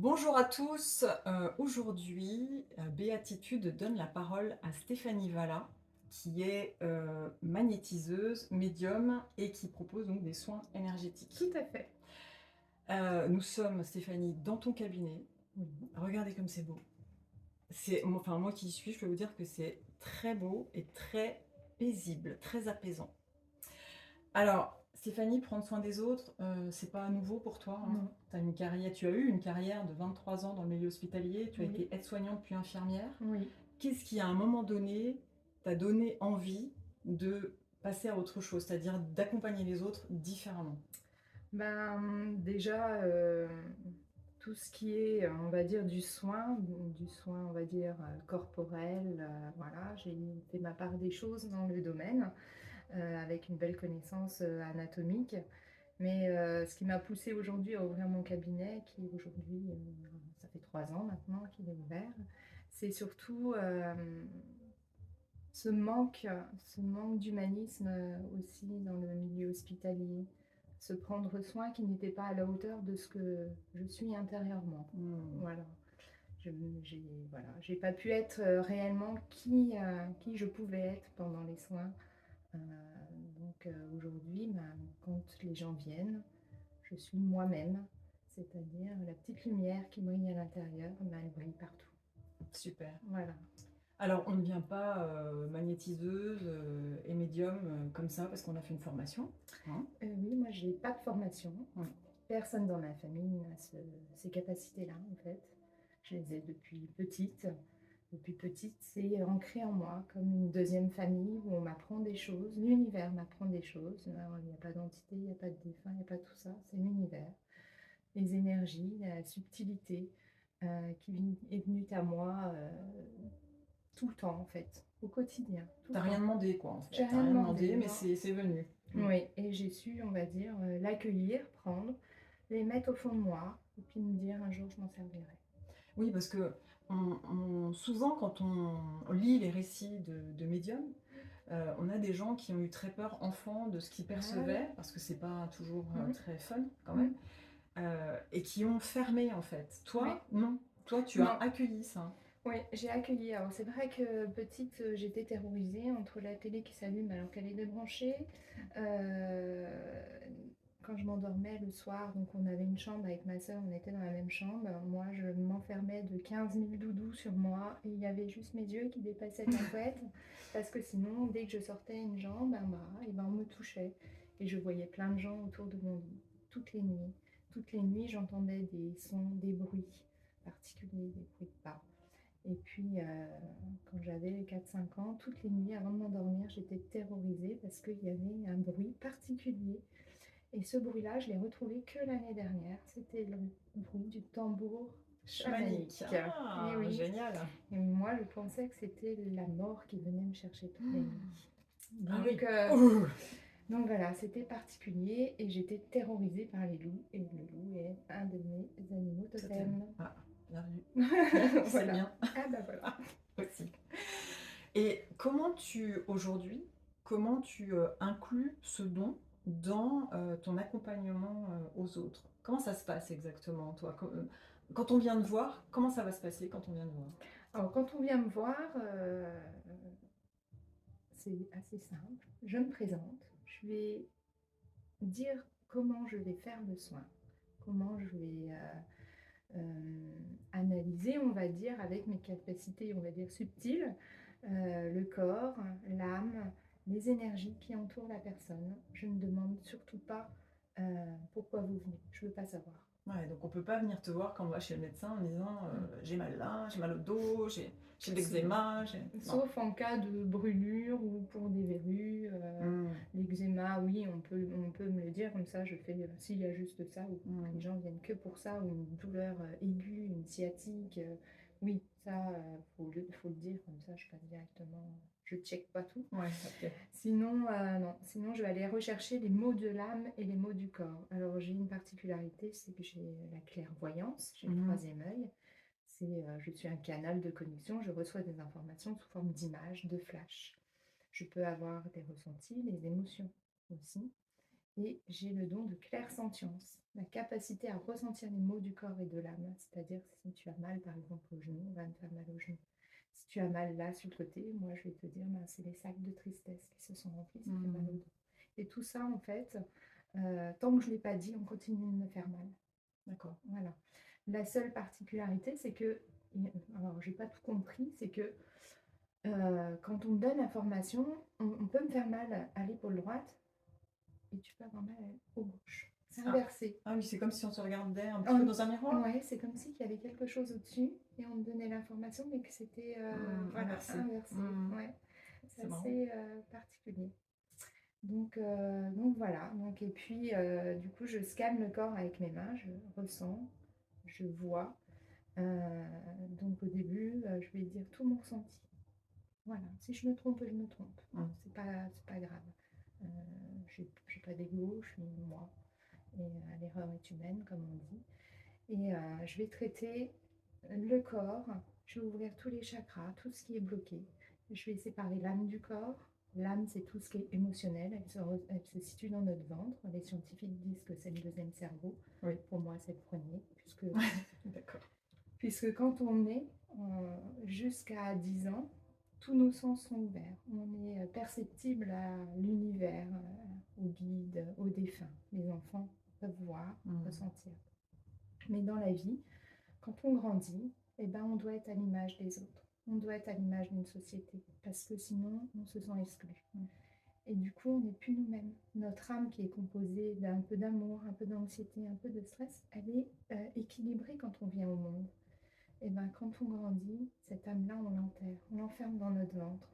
Bonjour à tous. Aujourd'hui, Béatitude donne la parole à Stéphanie Valla, qui est magnétiseuse, médium et qui propose donc des soins énergétiques. Tout à fait. Nous sommes, Stéphanie, dans ton cabinet. Oui. Regardez comme c'est beau. Enfin, moi qui y suis, je peux vous dire que c'est très beau et très paisible, très apaisant. Alors, Stéphanie, prendre soin des autres, c'est pas nouveau pour toi, hein. Non. Tu as eu une carrière de 23 ans dans le milieu hospitalier, tu as Oui. été aide-soignante puis infirmière. Oui. Qu'est-ce qui, à un moment donné, t'a donné envie de passer à autre chose, c'est-à-dire d'accompagner les autres différemment? Déjà, tout ce qui est, on va dire du soin, on va dire, corporel, voilà, j'ai fait ma part des choses dans le domaine, avec une belle connaissance, anatomique. Mais, ce qui m'a poussée aujourd'hui à ouvrir mon cabinet qui aujourd'hui, ça fait 3 ans maintenant qu'il est ouvert, c'est surtout, ce manque d'humanisme, aussi dans le milieu hospitalier. Se prendre soin qui n'était pas à la hauteur de ce que je suis intérieurement. Mmh. Voilà. Je voilà, j'ai pas pu être, réellement qui je pouvais être pendant les soins. Heu, aujourd'hui, quand les gens viennent, je suis moi-même, c'est-à-dire la petite lumière qui brille à l'intérieur, elle brille partout. Super. Voilà. Alors, on ne vient pas magnétiseuse et médium comme ça parce qu'on a fait une formation, hein. Oui, moi j'ai pas de formation. Ouais. Personne dans ma famille n'a ces capacités-là, en fait. Je les ai depuis petite. Depuis petite, c'est ancré en moi comme une deuxième famille où on m'apprend des choses. L'univers m'apprend des choses. Alors, il n'y a pas d'entité, il n'y a pas de défunt, il n'y a pas tout ça. C'est l'univers, les énergies, la subtilité est venue à moi tout le temps, en fait, au quotidien, tout le T'as rien temps. demandé, quoi, en J'ai fait. T'as rien rien demandé, demandé, mais non. c'est venu. Mm. Oui, et j'ai su, on va dire, l'accueillir, prendre, les mettre au fond de moi, et puis me dire un jour je m'en servirai. Oui, parce que souvent, quand on lit les récits de médiums, on a des gens qui ont eu très peur enfant de ce qu'ils Ah oui. percevaient, parce que c'est pas toujours Mhm. très fun quand même, Mhm. et qui ont fermé en fait. Oui. Toi, non. Toi, tu as Non, accueilli ça. oui, j'ai accueilli. Alors c'est vrai que petite, j'étais terrorisée entre la télé qui s'allume alors qu'elle est débranchée. Euh, Quand je m'endormais le soir, donc on avait une chambre avec ma sœur, on était dans la même chambre. Moi, je m'enfermais de 15 000 doudous sur moi et il y avait juste mes yeux qui dépassaient de la couette parce que sinon, dès que je sortais une jambe, un bras, et ben on me touchait. Et je voyais plein de gens autour de mon lit, toutes les nuits. Toutes les nuits, j'entendais des sons, des bruits particuliers, des bruits de pas. Et puis, quand j'avais 4 5 ans, toutes les nuits avant de m'endormir, j'étais terrorisée parce qu'il y avait un bruit particulier. Et ce bruit-là, je l'ai retrouvé que l'année dernière. C'était le bruit du tambour Chamanique. chamanique. Et Ah, oui. génial. Et moi, je pensais que c'était la mort qui venait me chercher toutes les nuits. Ah Donc, oui. euh, Ouh. donc voilà, c'était particulier et j'étais terrorisée par les loups. Et le loup est un de mes animaux Totem. totems. Ah, bienvenue. C'est le Voilà. mien Ah bah voilà. aussi. Et comment tu inclus ce don dans ton accompagnement aux autres? Comment ça se passe exactement, toi? Quand on vient te voir, comment ça va se passer quand on vient te voir? Alors, quand on vient me voir, c'est assez simple. Je me présente, je vais dire comment je vais faire le soin, comment je vais analyser, on va dire, avec mes capacités, on va dire, subtiles, le corps, l'âme, les énergies qui entourent la personne. Je ne demande surtout pas pourquoi vous venez, je ne veux pas savoir. Ouais, donc on peut pas venir te voir quand on va chez le médecin en disant j'ai mal là, j'ai mal au dos, j'ai de l'eczéma, Non. Sauf en cas de brûlure ou pour des verrues. Hmm, L'eczéma, oui, on peut me le dire, comme ça je fais s'il y a juste ça, ou que les hmm. gens viennent que pour ça, ou une douleur aiguë, une sciatique. Oui, ça, faut le dire, comme ça je passe directement, je check pas tout. Ouais, ok. Sinon, non, sinon je vais aller rechercher les maux de l'âme et les maux du corps. Alors j'ai une particularité, c'est que j'ai la clairvoyance, j'ai le Mhm. troisième œil. Je suis un canal de connexion, je reçois des informations sous forme d'images, de flash. Je peux avoir des ressentis, des émotions aussi. et j'ai le don de clairsentience, la capacité à ressentir les maux du corps et de l'âme. C'est-à-dire que si tu as mal, par exemple, au genou, on va me faire mal au genou. Si tu as mal là, sur le côté, moi, je vais te dire, ben, c'est les sacs de tristesse qui se sont remplis, ça fait mal au Mmh. dos. Et tout ça, en fait, tant que je ne l'ai pas dit, on continue de me faire mal. D'accord. Voilà. La seule particularité, c'est que, alors j'ai pas tout compris, c'est que quand on me donne l'information, on peut me faire mal à l'épaule droite et tu peux avoir mal au gauche. C'est Ah. inversé. Ah oui, c'est comme si on se regardait un petit peu dans un miroir? Ouais, c'est comme si qu'il y avait quelque chose au-dessus et on me donnait l'information, mais que c'était voilà, Inversé. inversé. Mmh. Ouais, c'est C'est marrant. assez particulier. Donc voilà. Donc, et puis, du coup, je scanne le corps avec mes mains, je ressens, je vois. Donc au début, je vais dire tout mon ressenti. Voilà, si je me trompe, je me trompe. Mmh. C'est pas grave. Euh, j'ai pas d'ego, je suis moi. Et l'erreur est humaine, comme on dit. Et je vais traiter le corps, je vais ouvrir tous les chakras, tout ce qui est bloqué. Je vais séparer l'âme du corps. L'âme, c'est tout ce qui est émotionnel. Elle se situe dans notre ventre. Les scientifiques disent que c'est le deuxième cerveau. Oui. Pour moi, c'est le premier, D'accord. puisque quand on est jusqu'à 10 ans, tous nos sens sont ouverts. On est perceptible à l'univers, au guide, aux défunts. Les enfants peuvent voir, ressentir. Mais dans la vie, quand on grandit, eh ben, on doit être à l'image des autres. On doit être à l'image d'une société, parce que sinon, on se sent exclu. Et du coup, on n'est plus nous-mêmes. Notre âme, qui est composée d'un peu d'amour, un peu d'anxiété, un peu de stress, elle est équilibrée quand on vient au monde. Et ben, quand on grandit, cette âme-là, on l'enferme dans notre ventre.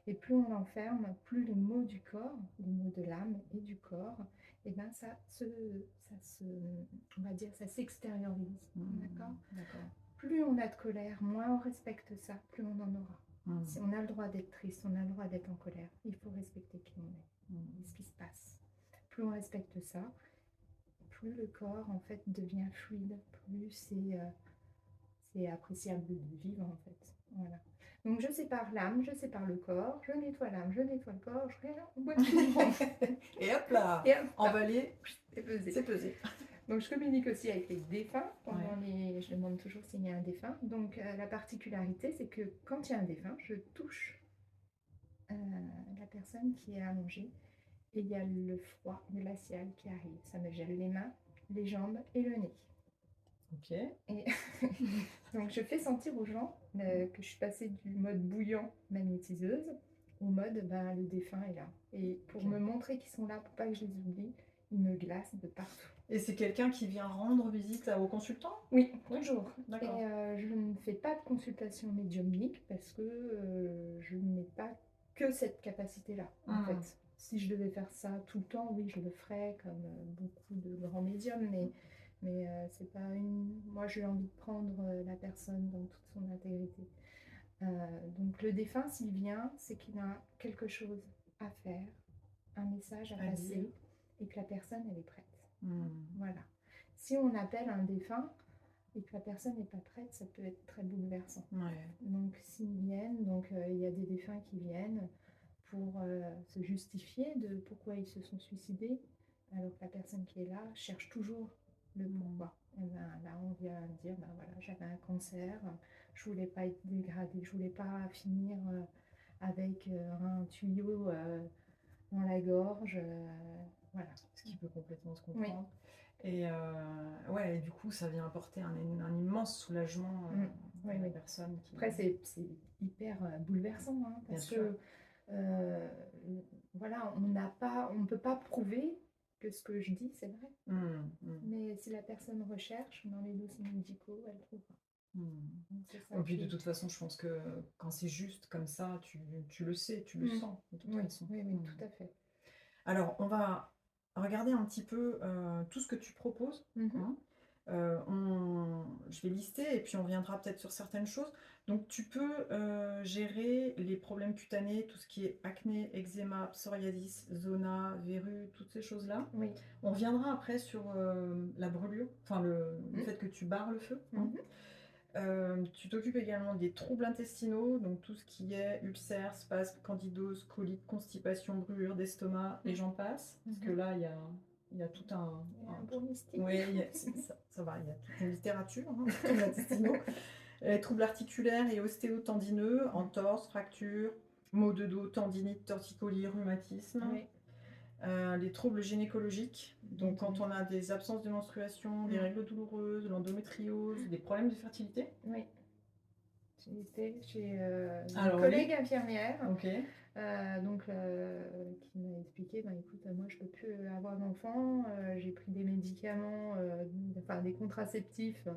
Et plus on l'enferme, plus les maux du corps, les maux de l'âme et du corps, et ben on va dire, ça s'extériorise. D'accord ? D'accord. Plus on a de colère, moins on respecte ça, plus on en aura. Si on a le droit d'être triste, on a le droit d'être en colère. Il faut respecter qui on est et ce qui se passe. Plus on respecte ça, plus le corps en fait devient fluide, plus c'est appréciable de vivre en fait. Voilà. Donc je sépare l'âme, je sépare le corps, je nettoie l'âme, je nettoie le corps, je regarde, on boit tout le monde. Et hop là, Et hop là, emballé, c'est pesé. c'est pesé. Donc je communique aussi avec les défunts. Ouais. Je demande toujours s'il y a un défunt. Donc la particularité, c'est que quand il y a un défunt, je touche la personne qui est allongée et il y a le froid glacial qui arrive. Ça me gèle les mains, les jambes et le nez. Ok. Et donc je fais sentir aux gens que je suis passée du mode bouillant magnétiseuse au mode ben, le défunt est là. Et pour me montrer qu'ils sont là, pour pas que je les oublie, ils me glacent de partout. Et c'est quelqu'un qui vient rendre visite au consultant? Oui, toujours. D'accord. Et je ne fais pas de consultation médiumnique parce que je n'ai pas que cette capacité-là, en fait. Si je devais faire ça tout le temps, oui, je le ferais comme beaucoup de grands médiums, mais c'est pas une... Moi, j'ai envie de prendre la personne dans toute son intégrité. Donc le défunt, s'il vient, c'est qu'il a quelque chose à faire, un message à passer, dire. et que la personne, elle est prête. Mmh. Voilà. Si on appelle un défunt et que la personne n'est pas prête, ça peut être très bouleversant. Ouais. Donc s'ils viennent, il y a des défunts qui viennent pour se justifier de pourquoi ils se sont suicidés, alors que la personne qui est là cherche toujours le pourquoi. Et ben, là, on vient dire, ben voilà, j'avais un cancer, je voulais pas être dégradée, je voulais pas finir avec un tuyau dans la gorge, voilà. Ce qui peut complètement se comprendre. Et ouais, et du coup, ça vient apporter un immense soulagement à la personne. Après, c'est hyper bouleversant, hein, parce que voilà, on ne peut pas prouver que ce que je dis, c'est vrai. Mais si la personne recherche dans les dossiers médicaux, elle trouvera. Et puis de toute façon, je pense que quand c'est juste comme ça, tu le sais, tu le sens de toute façon. Oui, tout à fait. Alors, on va regarder un petit peu tout ce que tu proposes. Je vais lister et puis on reviendra peut-être sur certaines choses. Donc, tu peux gérer les problèmes cutanés, tout ce qui est acné, eczéma, psoriasis, zona, verrues, toutes ces choses-là. Oui. On reviendra après sur la brûlure, enfin le fait que tu barres le feu. Tu t'occupes également des troubles intestinaux, donc tout ce qui est ulcères, spasmes, candidose, colite, constipation, brûlure d'estomac et Mmh. j'en passe. Parce que Mmh. là, il y a tout un Il y a un tout beau mystique. oui, ça va, il y a toute une littérature, hein, les troubles intestinaux. Les troubles articulaires et ostéotendineux, Mmh. entorses, fractures, maux de dos, tendinite, torticolis, rhumatisme. Oui. Les troubles gynécologiques, donc quand on a Endométriose. des absences de menstruation, des Mmh. règles douloureuses, l'endométriose, des problèmes de fertilité. Oui. J'ai été chez une Alors collègue oui, infirmière, OK. donc qui m'a expliqué, ben écoute, moi je peux plus avoir d'enfant, j'ai pris des médicaments, enfin des contraceptifs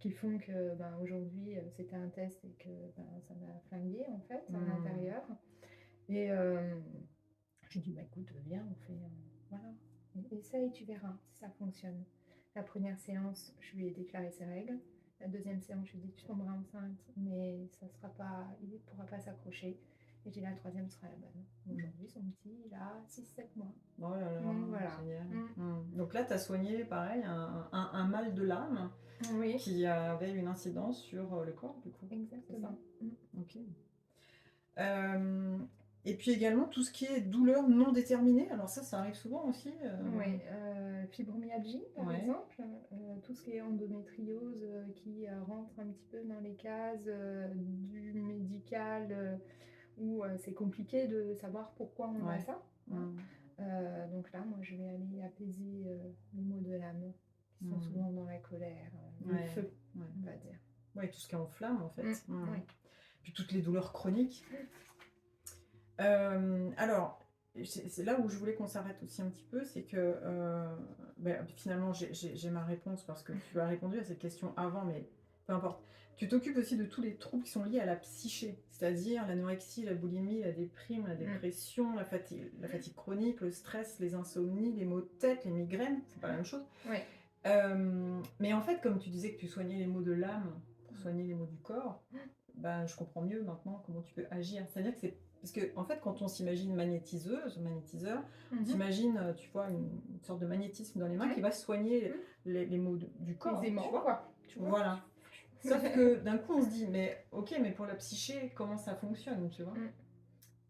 qui font que ben, aujourd'hui c'était un test et que ben, ça m'a flingué en fait à Mmh. l'intérieur. Et j'ai dit, bah écoute, viens, on fait, voilà, essaye, tu verras si ça fonctionne. La première séance, je lui ai déclaré ses règles. La deuxième séance, je lui ai dit, tu tomberas enceinte, mais ça sera pas, il ne pourra pas s'accrocher. Et j'ai dit, la troisième sera la bonne. Aujourd'hui, son petit, il a 6-7 mois. Oh là là, Donc voilà. génial. Mm. Donc là, tu as soigné, pareil, un mal de l'âme Oui, qui avait une incidence sur le corps, du coup. C'est ça? exactement. Ok. Euh, et puis également, tout ce qui est douleur non déterminée. Alors ça arrive souvent aussi. Oui, fibromyalgie par Ouais. exemple, tout ce qui est endométriose qui rentre un petit peu dans les cases du médical où c'est compliqué de savoir pourquoi on a Ouais. ça, hein. Donc là, moi, je vais aller apaiser les maux de l'âme qui sont souvent dans la colère, le Ouais, feu, ouais. on va dire. Ouais, tout ce qui est en flamme, en fait. Oui. Puis toutes les douleurs chroniques. Alors, c'est là où je voulais qu'on s'arrête aussi un petit peu, c'est que finalement j'ai ma réponse parce que tu as répondu à cette question avant, mais peu importe. Tu t'occupes aussi de tous les troubles qui sont liés à la psyché, c'est-à-dire l'anorexie, la boulimie, la déprime, la dépression, la fatigue chronique, le stress, les insomnies, les maux de tête, les migraines, c'est pas la même chose. Oui. Mais en fait, comme tu disais que tu soignais les maux de l'âme pour soigner les maux du corps, ben, je comprends mieux maintenant comment tu peux agir. C'est-à-dire que c'est... Parce que, en fait, quand on s'imagine magnétiseur, on s'imagine, tu vois, une sorte de magnétisme dans les mains qui va soigner les maux du corps. Les aimants, tu vois. quoi. Tu vois. Voilà. Sauf que d'un coup, on se dit, mais ok, mais pour la psyché, comment ça fonctionne, tu vois?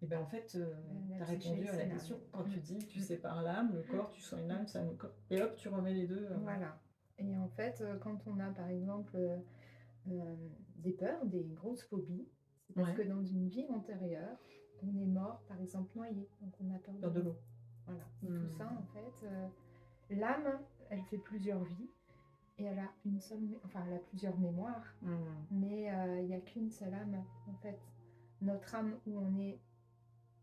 Et bien en fait, tu La as répondu psyché, à la c'est question. l'âme. Quand tu dis, tu sépares l'âme, le corps, tu soignes l'âme, ça le corps. Et hop, tu remets les deux. Voilà. Et en fait, quand on a par exemple des peurs, des grosses phobies, c'est parce Ouais. que dans une vie antérieure, on est mort, par exemple, noyé. Donc on a peur Peur de l'eau. Voilà. Et tout ça, en fait, l'âme, elle fait plusieurs vies. Et elle a une seule, enfin, elle a plusieurs mémoires, mais il n'y a qu'une seule âme, en fait. Notre âme, où on est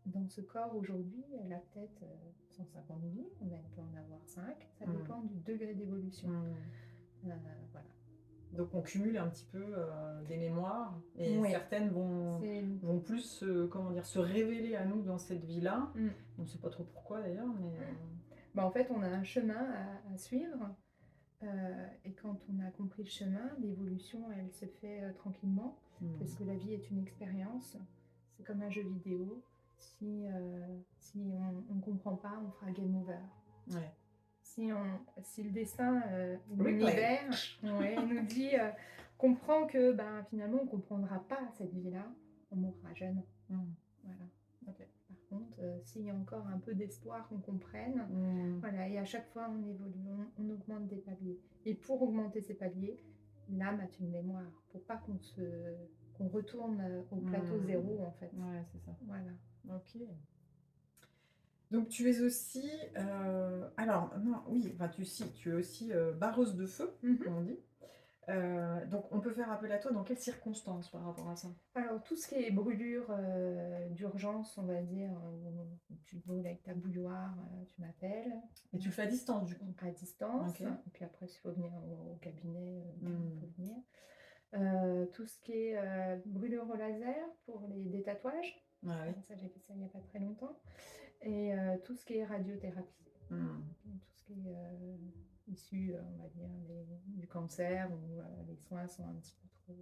dans ce corps aujourd'hui, elle a peut-être 150 vies, on peut en avoir 5, ça dépend du degré d'évolution. Voilà. Donc on cumule un petit peu des mémoires et Oui. certaines vont plus comment dire, se révéler à nous dans cette vie-là. On ne sait pas trop pourquoi d'ailleurs, mais... Bah, en fait, on a un chemin à suivre. Et quand on a compris le chemin, l'évolution, elle se fait tranquillement, parce que la vie est une expérience. C'est comme un jeu vidéo. Si on ne comprend pas, on fera game over. Ouais. Si le destin, l'univers, nous dit, comprend que ben, finalement, on ne comprendra pas cette vie-là, on mourra jeune. Voilà. Okay. Par contre, s'il y a encore un peu d'espoir qu'on comprenne, voilà, et à chaque fois on évolue, on augmente des paliers. Et pour augmenter ces paliers, l'âme a une mémoire, pour pas qu'on retourne au plateau zéro en fait. Ouais, c'est ça. Voilà. Ok. Donc tu es aussi, alors non, oui, enfin tu es aussi barreuse de feu, comme on dit. Donc on peut faire appel à toi dans quelles circonstances par rapport à ça? Alors tout ce qui est brûlure d'urgence, on va dire, tu brûles avec ta bouilloire, tu m'appelles. Et tu le fais à distance du coup? À distance. Okay. Et puis après, s'il faut venir au cabinet, on peut venir. Tout ce qui est brûlure au laser pour des tatouages. Ah, oui. Ça, j'ai fait ça il n'y a pas très longtemps. Et tout ce qui est radiothérapie. Tout ce qui est issu, on va dire, du cancer, où les soins sont un petit peu trop...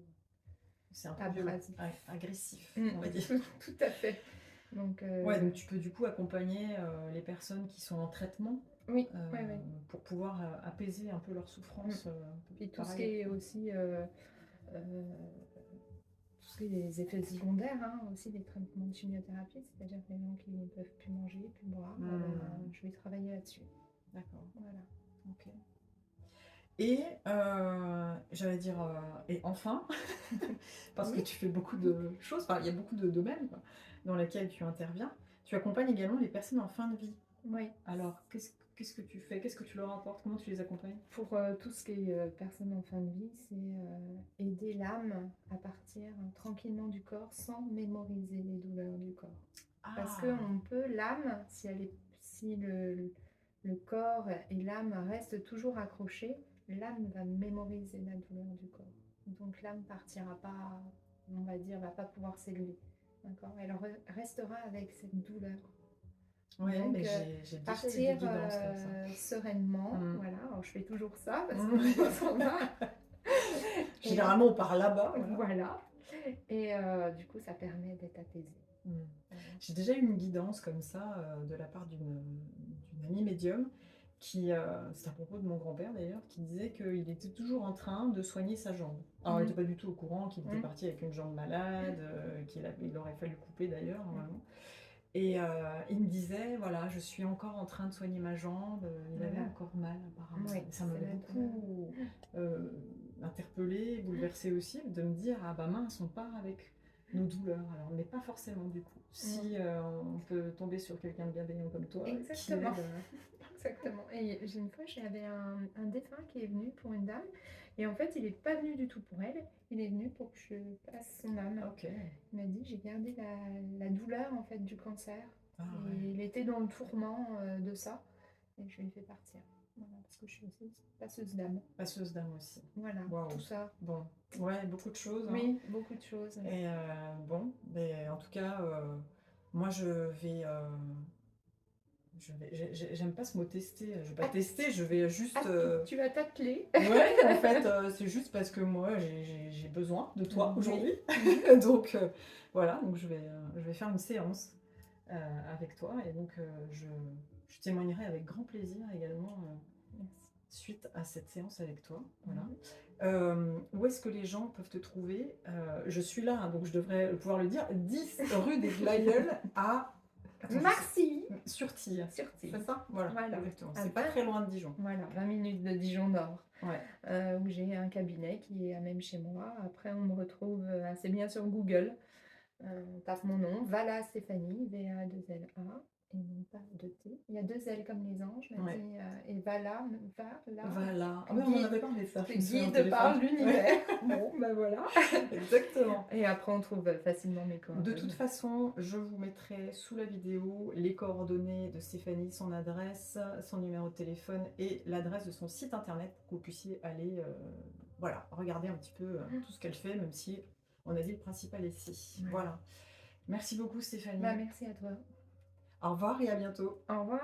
C'est un peu agressif, on va dire. Tout à fait. Donc, ouais, donc tu peux du coup accompagner les personnes qui sont en traitement. Oui, pour pouvoir apaiser un peu leur souffrance. Puis tout ce qui est aussi tout ce qui est des effets secondaires, hein, aussi des traitements de chimiothérapie, c'est-à-dire que les gens qui ne peuvent plus manger, plus boire, je vais travailler là-dessus. D'accord, Voilà. ok. Et j'allais dire, et enfin, parce que Oui. tu fais beaucoup de choses, enfin, il y a beaucoup de domaines quoi, dans lesquels tu interviens. Tu accompagnes également les personnes en fin de vie. Oui. Alors, qu'est-ce que tu fais? Qu'est-ce que tu leur apportes? Comment tu les accompagnes? Pour tout ce qui est personne en fin de vie, c'est aider l'âme à partir tranquillement du corps sans mémoriser les douleurs du corps. Parce que Ah, on peut, l'âme, si le corps et l'âme restent toujours accrochés, l'âme va mémoriser la douleur du corps. Donc l'âme partira pas, on va dire, va pas pouvoir s'élever. D'accord? Elle restera avec cette douleur. ouais, Donc mais j'ai déjà eu des partir guidances comme ça. sereinement, Mm. voilà. Alors je fais toujours ça parce que je dois s'en va. Et Généralement, on part là-bas. Voilà. voilà. Et du coup, ça permet d'être apaisé. Mm. Voilà. J'ai déjà eu une guidance comme ça de la part d'une amie médium qui, c'est à propos de mon grand-père d'ailleurs, qui disait qu'il était toujours en train de soigner sa jambe. Alors, il n'était pas du tout au courant qu'il était parti avec une jambe malade, il aurait fallu couper d'ailleurs, normalement. Et il me disait, voilà, je suis encore en train de soigner ma jambe. Il avait encore mal, apparemment. Oui, Et ça m'avait beaucoup interpellée, bouleversée aussi, de me dire, ah bah mince, on part avec nos douleurs. Alors, mais pas forcément du coup. Si on peut tomber sur quelqu'un de bienveillant comme toi, Exactement. qui aide, Exactement. Et une fois, j'avais un défunt qui est venu pour une dame. Et en fait, il n'est pas venu du tout pour elle. Il est venu pour que je passe son âme. ok. Il m'a dit, j'ai gardé la douleur en fait du cancer. Ah, Et ouais. il était dans le tourment de ça. Et je lui ai fait partir. Voilà, parce que je suis aussi passeuse d'âme. Passeuse d'âme aussi. Voilà, Waouh. tout ça. Bon, ouais, beaucoup de choses. Hein. Oui, beaucoup de choses. Et bon, mais en tout cas, moi j'aime pas ce mot tester. Je vais pas tester, je vais juste. Tu vas t'atteler. Ouais, en fait, c'est juste parce que moi j'ai besoin de toi Oui. aujourd'hui. Donc voilà, donc je vais faire une séance avec toi et donc je témoignerai avec grand plaisir également Merci. suite à cette séance avec toi. Voilà. Où est-ce que les gens peuvent te trouver? Je suis là, hein, donc je devrais pouvoir le dire. 10 rue des Glaïeuls à Merci. sur Tille. Sur Tille. C'est ça? Voilà, exactement. Ah, C'est pas très loin de Dijon. Voilà, 20 minutes de Dijon Nord. Ouais. Où j'ai un cabinet qui est même chez moi. Après, on me retrouve assez bien sur Google. On tape mon nom, Vala Stéphanie, V-A-2-L-A, et non pas de T. Il y a 2 L comme les anges, m'a dit, et Vala, Voilà. Ah, mais on en avait parlé de ça. guide par l'univers. Bon, ben voilà. Exactement. Et après, on trouve facilement mes coordonnées. De toute façon, je vous mettrai sous la vidéo les coordonnées de Stéphanie, son adresse, son numéro de téléphone et l'adresse de son site internet pour que vous puissiez aller voilà, regarder un petit peu tout ce qu'elle fait, même si on a dit le principal ici. Ouais. Voilà. Merci beaucoup Stéphanie. Bah, merci à toi. Au revoir et à bientôt. Au revoir.